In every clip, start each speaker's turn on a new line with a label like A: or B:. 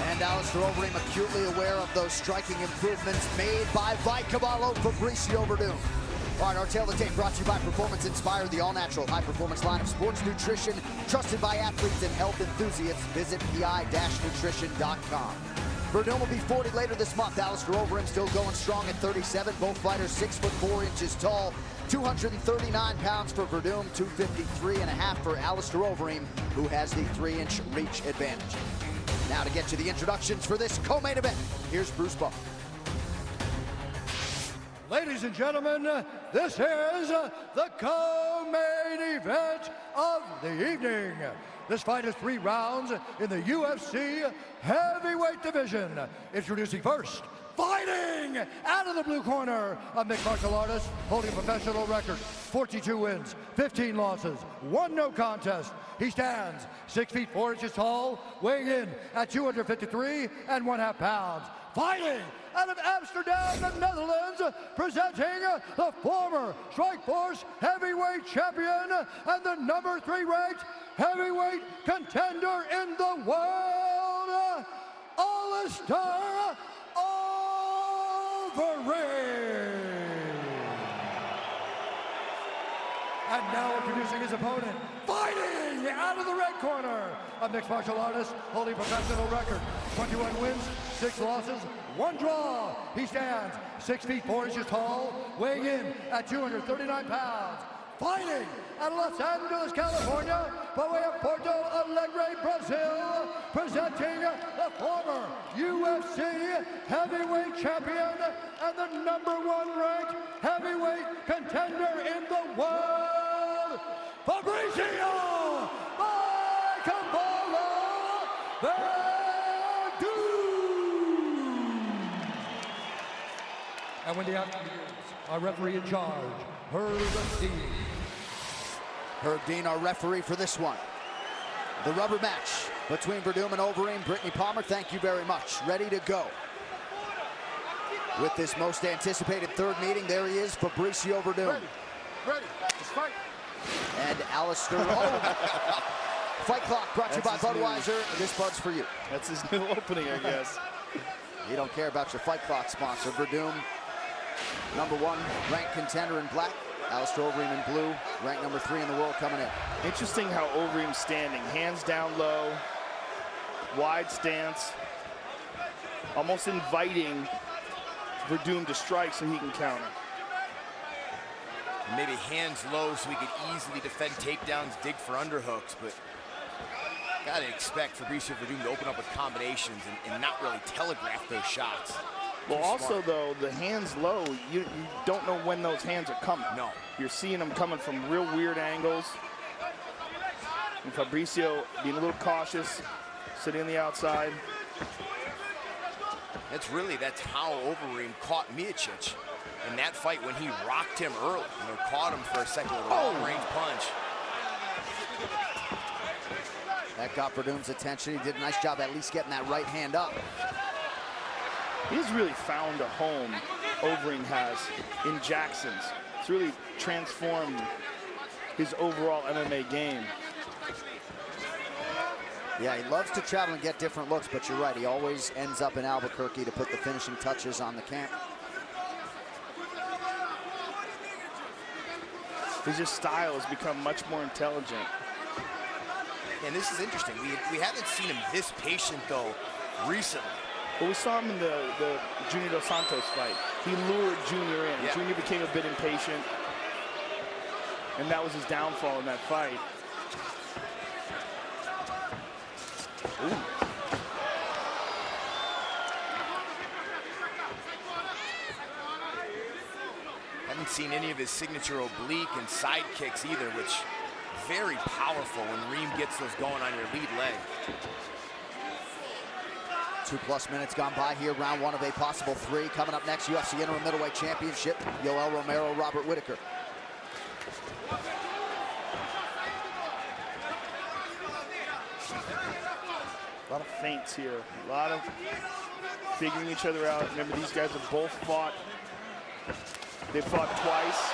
A: And Alistair Overeem acutely aware of those striking improvements made by Caballo Fabricio Werdum. All right, our tale of the tape brought to you by Performance Inspired, the all-natural high-performance line of sports nutrition trusted by athletes and health enthusiasts. Visit pi-nutrition.com. Werdum will be 40 later this month. Alistair Overeem still going strong at 37. Both fighters 6'4" tall. 239 pounds for Werdum, 253.5 for Alistair Overeem, who has the 3-inch reach advantage. Now to get to the introductions for this co-main event, here's Bruce Buffer.
B: Ladies and gentlemen, this is the co-main event of the evening. This fight is 3 rounds in the UFC heavyweight division. Introducing first, fighting out of the blue corner, a mixed martial artist holding a professional record, 42 wins, 15 losses, 1 no contest. He stands 6'4" tall, weighing in at 253.5 pounds. Fighting out of Amsterdam, the Netherlands, presenting the former Strikeforce heavyweight champion and the number 3 ranked heavyweight contender in the world, Alistair Overeem. And now introducing his opponent, fighting out of the red corner, a mixed martial artist holding a professional record, 21 wins, 6 losses, 1 draw. He stands 6'4" tall, weighing in at 239 pounds. Fighting out of Los Angeles, California, by way of Porto Alegre, Brazil, presenting the former UFC heavyweight champion and the number 1 ranked heavyweight contender in the world, Fabricio Werdum. And when the action begins, our referee in charge, Werdum.
A: Herb Dean, our referee for this one. The rubber match between Werdum and Overeem. Brittany Palmer, thank you very much. Ready to go. With this most anticipated 3rd meeting, there he is, Fabricio Werdum.
B: Ready, let's fight.
A: And Alistair Overeem. Fight clock brought to you by Budweiser. This Bud's for you.
C: That's his new opening, I guess.
A: You don't care about your fight clock sponsor. Werdum, number 1 ranked contender in black. Alistair Overeem in blue, ranked number 3 in the world coming in.
C: Interesting how Overeem's standing. Hands down low, wide stance, almost inviting Werdum to strike so he can counter.
D: Maybe hands low so he could easily defend takedowns, dig for underhooks, but gotta expect Fabricio Werdum to open up with combinations and not really telegraph those shots.
C: Well, also, though, the hands low, you don't know when those hands are coming.
D: No.
C: You're seeing them coming from real weird angles. And Fabricio being a little cautious, sitting on the outside.
D: That's how Overeem caught Miocic in that fight when he rocked him early. Caught him for a second with a long-range punch.
A: That got Werdum's attention. He did a nice job at least getting that right hand up.
C: He's really found a home, Overeem has, in Jackson's. It's really transformed his overall MMA game.
A: Yeah, he loves to travel and get different looks, but you're right, he always ends up in Albuquerque to put the finishing touches on the camp.
C: His style has become much more intelligent.
D: And this is interesting. We haven't seen him this patient, though, recently.
C: Well, we saw him in the Junior Dos Santos fight. He lured Junior in. Yeah. Junior became a bit impatient, and that was his downfall in that fight. Ooh.
D: Haven't seen any of his signature oblique and side kicks either, which very powerful when Reem gets those going on your lead leg.
A: 2+ minutes gone by here, round 1 of a possible 3. Coming up next, UFC interim middleweight championship, Yoel Romero, Robert Whitaker.
C: A lot of feints here, a lot of figuring each other out. Remember, these guys have both fought. They fought twice.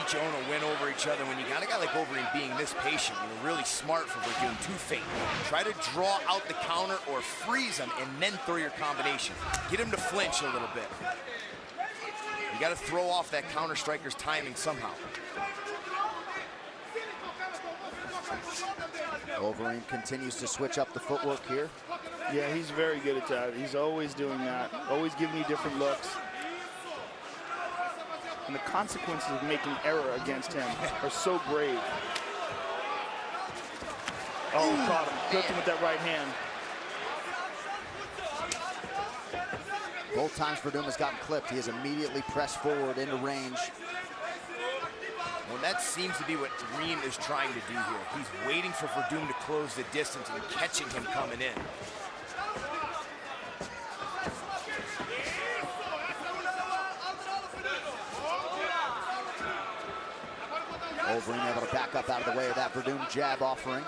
D: each own a win over each other. When you got a guy like Overeem being this patient, really smart for Werdum to feint. Try to draw out the counter or freeze him and then throw your combination. Get him to flinch a little bit. You got to throw off that counter striker's timing somehow.
A: Overeem continues to switch up the footwork here.
C: Yeah, he's very good at that. He's always doing that, always giving you different looks. And the consequences of making error against him are so grave. Oh, he caught him. Clipped him with that right hand.
A: Both times Werdum has gotten clipped, he has immediately pressed forward into range.
D: Well, that seems to be what Reem is trying to do here. He's waiting for Werdum to close the distance and catching him coming in.
A: Overeem able to back up out of the way of that Werdum jab offering.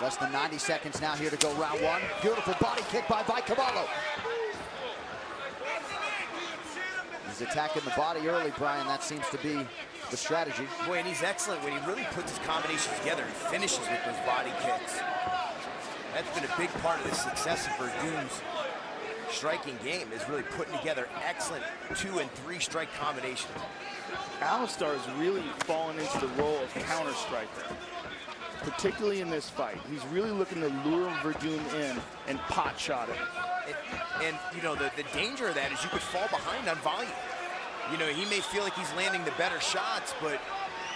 A: Less than 90 seconds now here to go round one. Beautiful body kick by Caballo. He's attacking the body early, Brian. That seems to be the strategy.
D: Boy, and he's excellent when he really puts his combinations together. He finishes with those body kicks. That's been a big part of the success of Werdum's striking game, is really putting together excellent 2- and 3-strike combinations.
C: Alistair has really fallen into the role of counter striker, particularly in this fight. He's really looking to lure Werdum in and pot shot him.
D: And you know, the danger of that is you could fall behind on volume. You know, he may feel like he's landing the better shots, but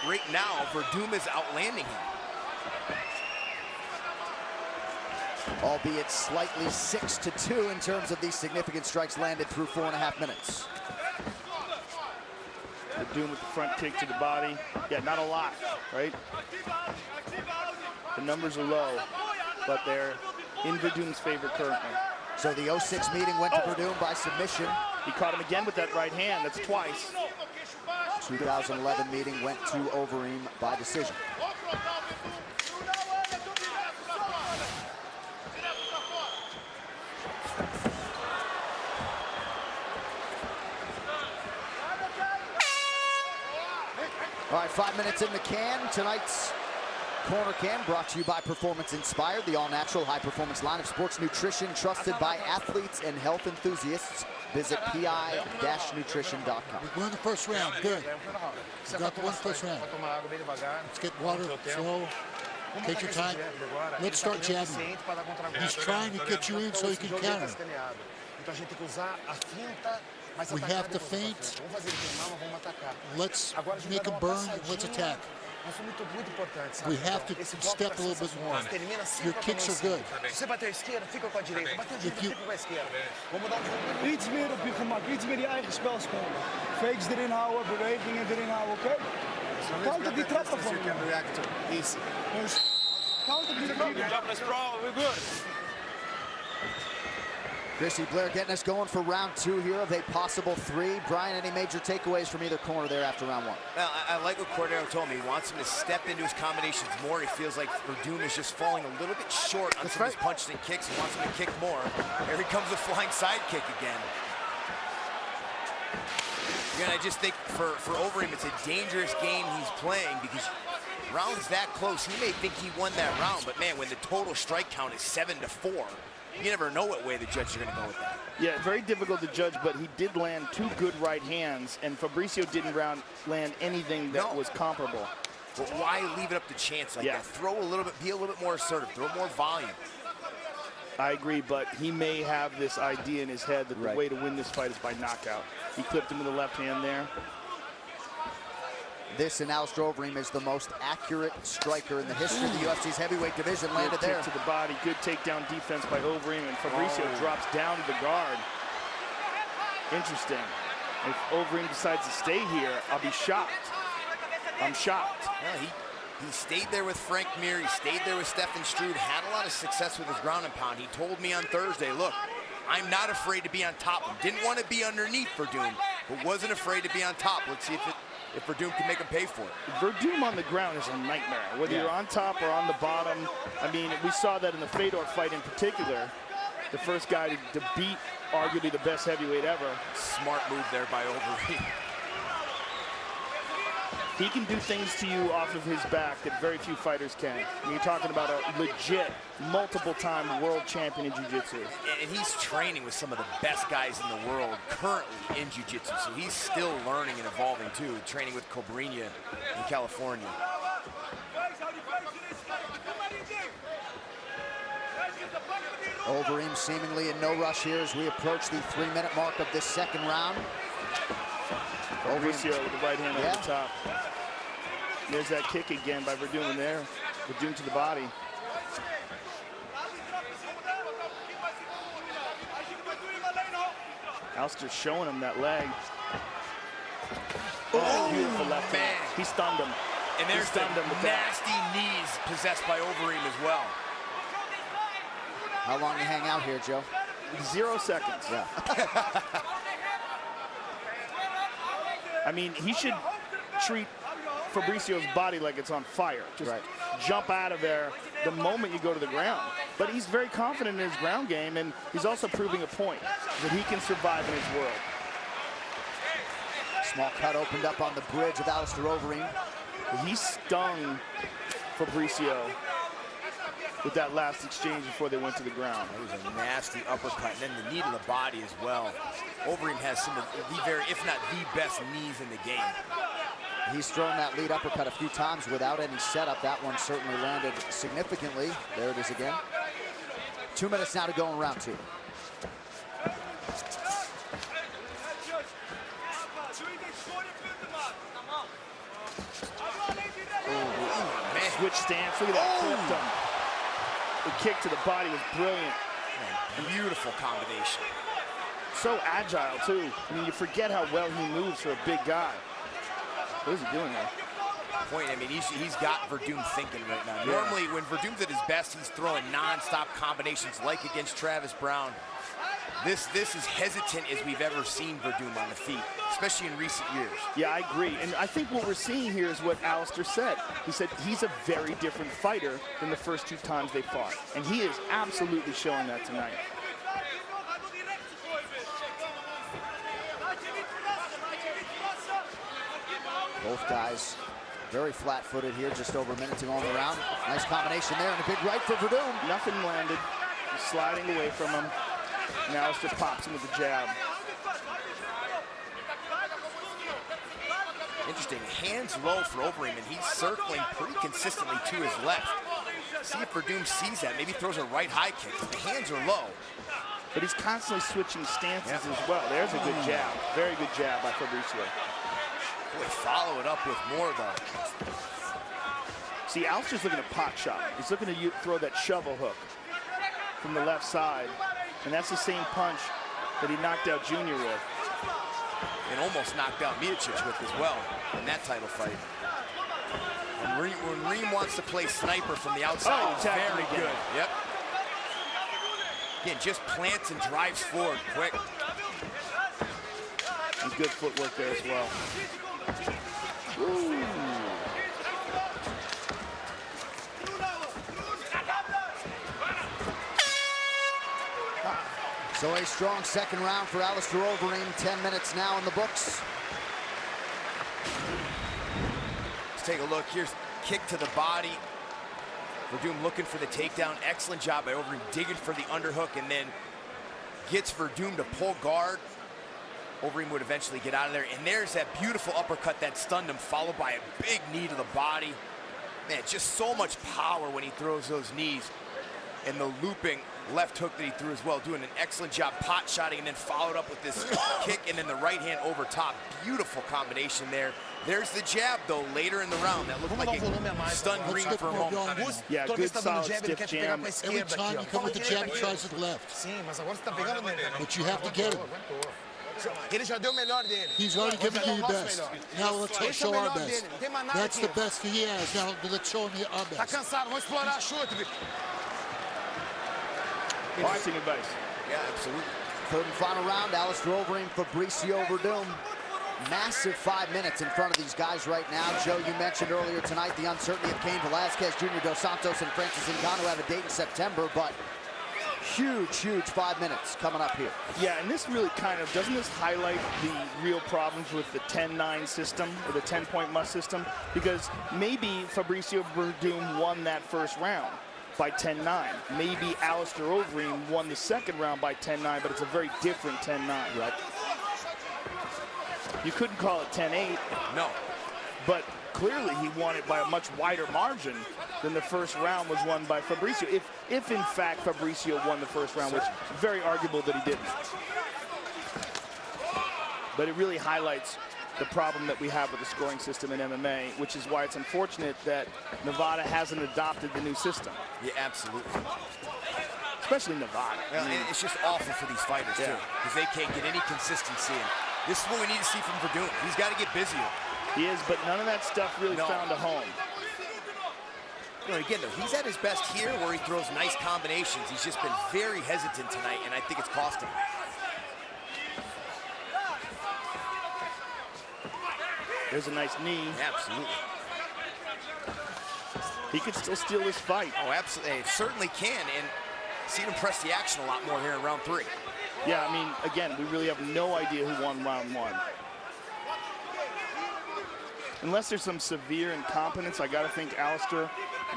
D: right now, Werdum is outlanding him.
A: Albeit slightly 6-2 in terms of these significant strikes landed through 4.5 minutes.
C: Werdum with the front kick to the body. Yeah, not a lot, right? The numbers are low, but they're in Werdum's favor currently.
A: So the 06 meeting went to Werdum by submission.
C: He caught him again with that right hand. That's twice.
A: 2011 meeting went to Overeem by decision. All right, 5 minutes in the can. Tonight's Corner Cam brought to you by Performance Inspired, the all-natural high-performance line of sports nutrition trusted by athletes and health enthusiasts. Visit pi-nutrition.com.
E: We won the first round. Good. We got the first round. Let's get water slow. Take your time. Let's start jabbing. He's trying to get you in so he can counter. We have to feint. Let's make a burn. Let's attack. We have to step a little bit more. Your kicks are good. If you...
F: Iets meer op je gemak, iets meer je eigen spel spelen. Fakes erin houden, bewegingen erin houden, oké? Counter die trap ervan. Dus counter die trap. We're good.
A: Chrissy Blair getting us going for round two here of a possible 3. Brian, any major takeaways from either corner there after round 1?
D: Well, I like what Cordero told me. He wants him to step into his combinations more. He feels like Werdum is just falling a little bit short on some of his punches and kicks. He wants him to kick more. Here he comes, a flying side kick again. And I just think for Overeem, it's a dangerous game he's playing because rounds that close, he may think he won that round, but man, when the total strike count is 7-4, you never know what way the judges are going to go with that.
C: Yeah, very difficult to judge, but he did land 2 good right hands, and Fabricio didn't land anything that was comparable.
D: But why leave it up to chance like that? Throw a little bit, be a little bit more assertive, throw more volume.
C: I agree, but he may have this idea in his head that the way to win this fight is by knockout. He clipped him with the left hand there.
A: This in Alistair Overeem is the most accurate striker in the history of the UFC's heavyweight division. Landed there.
C: To the body, good takedown defense by Overeem, and Fabricio drops down to the guard. Interesting. If Overeem decides to stay here, I'll be shocked. I'm shocked.
D: Yeah, he stayed there with Frank Mir. He stayed there with Stefan Struve. Had a lot of success with his ground and pound. He told me on Thursday, look, I'm not afraid to be on top of him. Didn't want to be underneath Werdum, but wasn't afraid to be on top. Let's see if Werdum can make him pay for it.
C: Werdum on the ground is a nightmare. Whether you're on top or on the bottom. I mean, we saw that in the Fedor fight in particular. The first guy to beat arguably the best heavyweight ever.
D: Smart move there by Overeem.
C: He can do things to you off of his back that very few fighters can. And you're talking about a legit, multiple-time world champion in jiu-jitsu.
D: And he's training with some of the best guys in the world currently in jiu-jitsu. So he's still learning and evolving too, training with Cobrinha in California.
A: Overeem seemingly in no rush here as we approach the 3-minute mark of this second round.
C: Fabricio with the right hand over the top. There's that kick again by Werdum there. Werdum to the body. Alistair showing him that leg. Oh, beautiful left hand. He stunned him.
D: And there's the nasty knees possessed by Overeem as well.
A: How long you hang out here, Joe?
C: 0 seconds.
A: Yeah.
C: I mean, he should treat Fabricio's body like it's on fire. Just jump out of there the moment you go to the ground. But he's very confident in his ground game, and he's also proving a point that he can survive in his world.
A: Small cut opened up on the bridge with Alistair Overeem.
C: He stung Fabricio with that last exchange before they went to the ground.
D: It was a nasty uppercut, and then the knee to the body as well. Overeem has some of the very, if not the best knees in the game.
A: He's thrown that lead uppercut a few times without any setup. That one certainly landed significantly. There it is again. 2 minutes now to go in round 2.
C: Switch stance, look at that, flipped him. The kick to the body was brilliant.
D: Beautiful combination.
C: So agile, too. I mean, you forget how well he moves for a big guy. What is he doing there?
D: Point, I mean, he's got Werdum thinking right now. Normally, when Verdum's at his best, he's throwing non-stop combinations like against Travis Brown. This is hesitant as we've ever seen Werdum on the feet, especially in recent years.
C: Yeah, I agree. And I think what we're seeing here is what Alistair said. He said he's a very different fighter than the first 2 times they fought. And he is absolutely showing that tonight.
A: Both guys very flat-footed here, just over a minute to go on the round. Nice combination there, and a big right for Werdum.
C: Nothing landed. He's sliding away from him. And Alistair pops him with the jab.
D: Interesting, hands low for Overeem, and he's circling pretty consistently to his left. See if Werdum sees that, maybe throws a right high kick. The hands are low.
C: But he's constantly switching stances as well. There's a good jab. Very good jab by Fabricio.
D: Boy, follow it up with more, though.
C: See, Alistair's looking at pot shot. He's looking to throw that shovel hook from the left side. And that's the same punch that he knocked out Junior with.
D: And almost knocked out Miocic with as well in that title fight. When Reem wants to play sniper from the outside, he's very good. Yep. Again, just plants and drives forward quick.
C: And good footwork there as well. Ooh.
A: So a strong second round for Alistair Overeem. 10 minutes now in the books.
D: Let's take a look. Here's kick to the body. Werdum looking for the takedown. Excellent job by Overeem, digging for the underhook, and then gets Werdum to pull guard. Overeem would eventually get out of there. And there's that beautiful uppercut that stunned him, followed by a big knee to the body. Man, just so much power when he throws those knees. And the looping left hook that he threw as well, doing an excellent job pot shotting, and then followed up with this kick and then the right hand over top. Beautiful combination there. There's the jab, though, later in the round. That looked like it stunned Reem for a moment.
C: Yeah, good solid stiff jab.
E: Every time you come with the jab, he tries it left. But you have to get him. He's already given you your best. Now let's show our best. That's the best he has. Now let's show him our best.
C: Interesting advice.
D: Yeah, absolutely.
A: Third and final round, Alistair Overeem, Fabricio Werdum. Massive 5 minutes in front of these guys right now. Joe, you mentioned earlier tonight the uncertainty of Cain Velasquez, Junior Dos Santos, and Francis Ngannou have a date in September, but Huge, huge 5 minutes coming up here.
C: Yeah, and this really kind of, doesn't this highlight the real problems with the 10-9 system, or the 10-point must system? Because maybe Fabricio Werdum won that first round by 10-9. Maybe Alistair Overeem won the second round by 10-9, but it's a very different 10-9.
A: Right.
C: You couldn't call it 10-8.
D: No.
C: But clearly he won it by a much wider margin than the first round was won by Fabricio. If in fact Fabricio won the first round, which is very arguable that he didn't. But it really highlights the problem that we have with the scoring system in MMA, which is why it's unfortunate that Nevada hasn't adopted the new system.
D: Yeah, absolutely.
C: Especially Nevada.
D: Well, and it's just awful for these fighters, too, because they can't get any consistency in. This is what we need to see from Werdum. He's got to get busier.
C: He is, but none of that stuff really found a home.
D: You know, again, though, he's at his best here where he throws nice combinations. He's just been very hesitant tonight, and I think it's cost him.
C: There's a nice knee.
D: Absolutely.
C: He could still steal this fight.
D: Oh, absolutely. It certainly can, and seen him press the action a lot more here in round 3.
C: Yeah, I mean, again, we really have no idea who won round 1. Unless there's some severe incompetence, I got to think Alistair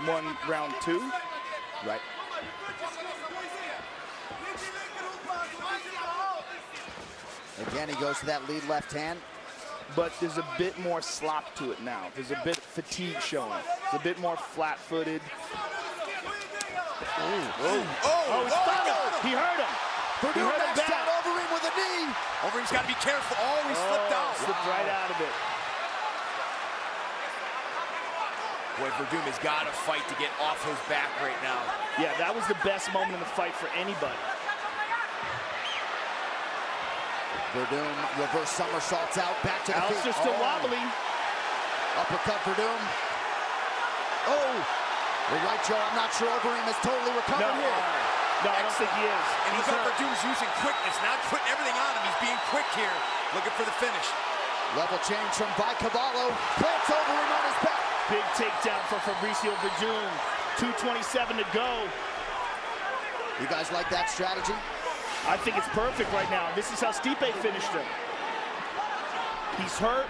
C: won round 2.
A: Right. Again, he goes to that lead left hand.
C: But there's a bit more slop to it now. There's a bit of fatigue showing. It's a bit more flat-footed. Oh, he stopped him. He hurt him.
A: Werdum knocks down Overeem with a knee.
D: Overeem's got to be careful. Oh, he slipped out.
C: Slipped right out of it.
D: Boy, Werdum has got to fight to get off his back right now.
C: Yeah, that was the best moment in the fight for anybody.
A: Werdum reverse somersaults out, back to the feet.
C: Alistair's still wobbly.
A: Uppercut Werdum. Oh, the right jaw. I'm not sure Overeem has totally recovered here.
C: No, I don't think he is.
D: And he's Werdum's using quickness, not putting everything on him. He's being quick here, looking for the finish.
A: Level change from Cavallo. Plants Overeem on his back.
C: Big takedown for Fabricio Werdum. 2:27 to go.
A: You guys like that strategy?
C: I think it's perfect right now. This is how Stipe finished him. He's hurt.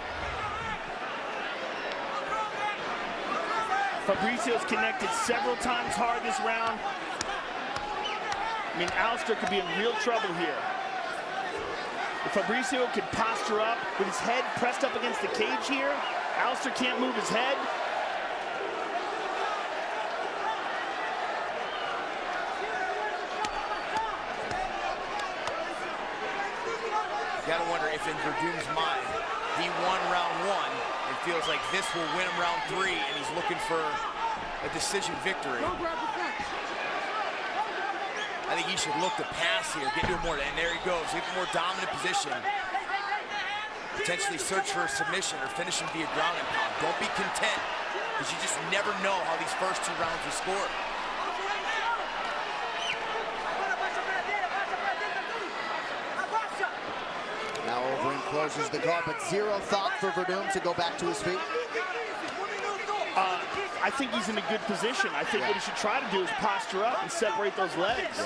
C: Fabricio's connected several times hard this round. I mean, Alistair could be in real trouble here. If Fabricio could posture up with his head pressed up against the cage here, Alistair can't move his head.
D: You gotta wonder if in Werdum's mind, he won round 1 and feels like this will win him round 3, and he's looking for a decision victory. I think he should look to pass here, get into a more, and there he goes, get a more dominant position. Potentially search for a submission or finish him via ground and pound. Don't be content, because you just never know how these first 2 rounds will score.
A: Now Overeem closes the guard, but zero thought for Werdum to go back to his feet.
C: I think he's in a good position. I think what he should try to do is posture up and separate those legs.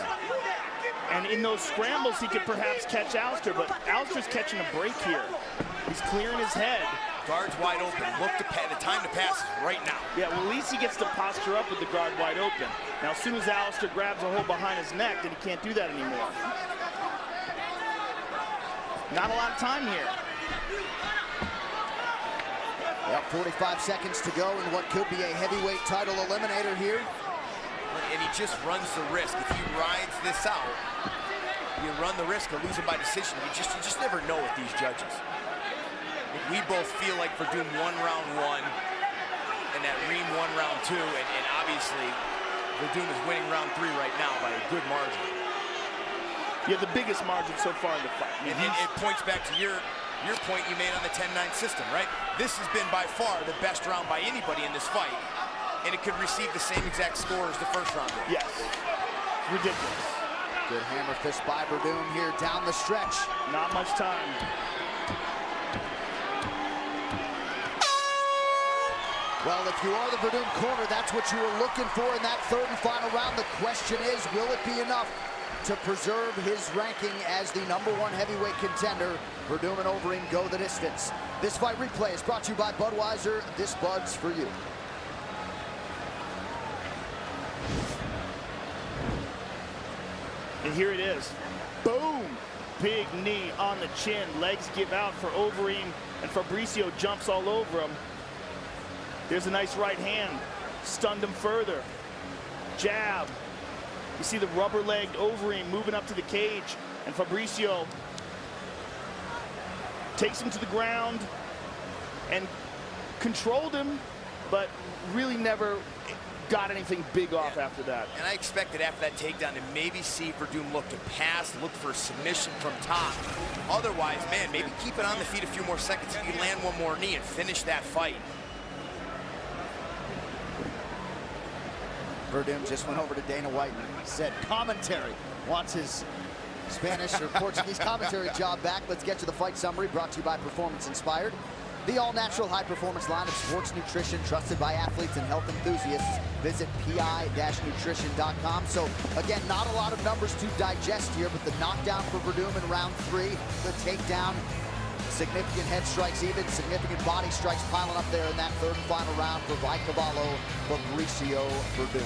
C: And in those scrambles, he could perhaps catch Alistair, but Alistair's catching a break here. He's clearing his head.
D: Guard's wide open. Look to the time to pass is right now.
C: Yeah, well, at least he gets to posture up with the guard wide open. Now, as soon as Alistair grabs a hold behind his neck, then he can't do that anymore. Not a lot of time here.
A: Yep, 45 seconds to go in what could be a heavyweight title eliminator here.
D: And he just runs the risk. If he rides this out, you run the risk of losing by decision. You just never know with these judges. We both feel like Werdum won round 1 and that Reem won round 2, and obviously Werdum is winning round 3 right now by a good margin.
C: Yeah, the biggest margin so far in the fight.
D: And it points back to your point you made on the 10-9 system, right? This has been by far the best round by anybody in this fight, and it could receive the same exact score as the first round did.
C: Yes, ridiculous.
A: Good hammer fist by Werdum here down the stretch.
C: Not much time.
A: Well, if you are the Werdum corner, that's what you were looking for in that third and final round. The question is, will it be enough? to preserve his ranking as the #1 heavyweight contender. Werdum and Overeem go the distance. This fight replay is brought to you by Budweiser. This Bud's for you.
C: And here it is. Boom! Big knee on the chin. Legs give out for Overeem, and Fabricio jumps all over him. There's a nice right hand. Stunned him further. Jab. You see the rubber-legged Overeem moving up to the cage, and Fabricio takes him to the ground and controlled him, but really never got anything big off after that.
D: And I expected after that takedown to maybe see Werdum look to pass, look for a submission from top. Otherwise, man, maybe keep it on the feet a few more seconds if you land one more knee and finish that fight.
A: Werdum just went over to Dana White and said commentary wants his Spanish or Portuguese commentary job back. Let's get to the fight summary, brought to you by Performance Inspired, the all-natural high-performance line of sports nutrition trusted by athletes and health enthusiasts. Visit pi-nutrition.com. So again, not a lot of numbers to digest here, but the knockdown for Werdum in round 3, the takedown, significant head strikes, even significant body strikes piling up there in that third and final round for Vicavallo, Fabricio Werdum.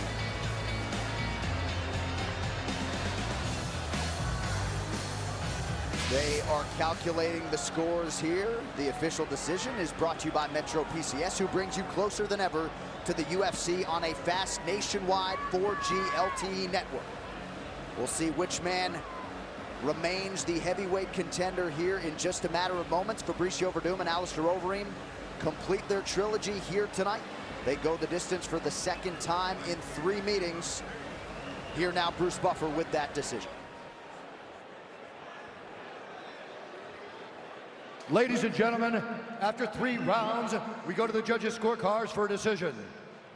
A: They are calculating the scores here. The official decision is brought to you by Metro PCS, who brings you closer than ever to the UFC on a fast nationwide 4G LTE network. We'll see which man remains the heavyweight contender here in just a matter of moments. Fabricio Werdum and Alistair Overeem complete their trilogy here tonight. They go the distance for the second time in 3 meetings. Here now, Bruce Buffer with that decision.
B: Ladies and gentlemen, after 3 rounds, we go to the judges' scorecards for a decision.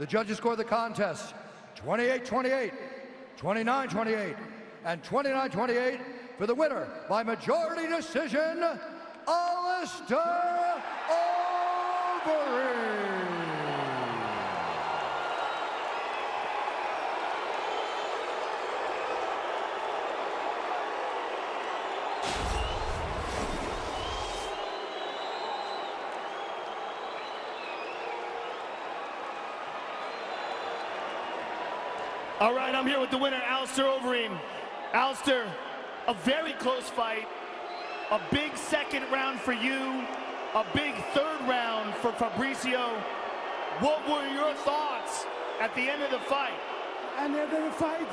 B: The judges score the contest 28-28, 29-28, and 29-28 for the winner by majority decision, Alistair Overeem.
C: All right, I'm here with the winner, Alistair Overeem. Alistair, a very close fight, a big second round for you, a big third round for Fabricio. What were your thoughts at the end of the fight?
F: At the end of the fight,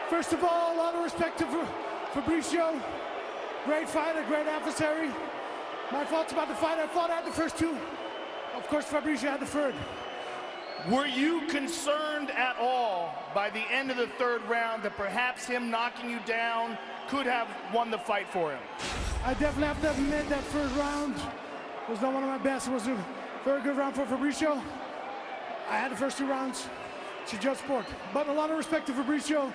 F: first of all, a lot of respect to Fabricio. Great fighter, great adversary. My thoughts about the fight, I thought I had the first 2. Of course, Fabricio had the third.
C: Were you concerned at all by the end of the third round that perhaps him knocking you down could have won the fight for him?
F: I definitely have to admit that first round was not one of my best. It was a very good round for Fabricio. I had the first 2 rounds to judge sport. But a lot of respect to Fabricio.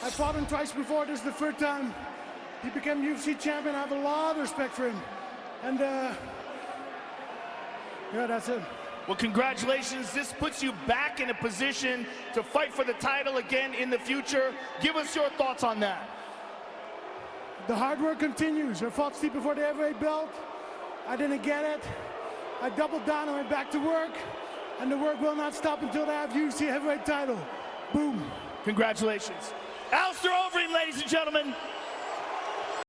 F: I fought him twice before. This is the third time. He became UFC champion. I have a lot of respect for him. And yeah, that's it.
C: Well, congratulations. This puts you back in a position to fight for the title again in the future. Give us your thoughts on that.
F: The hard work continues. I fought Steve before the heavyweight belt. I didn't get it. I doubled down and went back to work. And the work will not stop until I have UFC heavyweight title. Boom.
C: Congratulations. Alistair Overeem, ladies and gentlemen.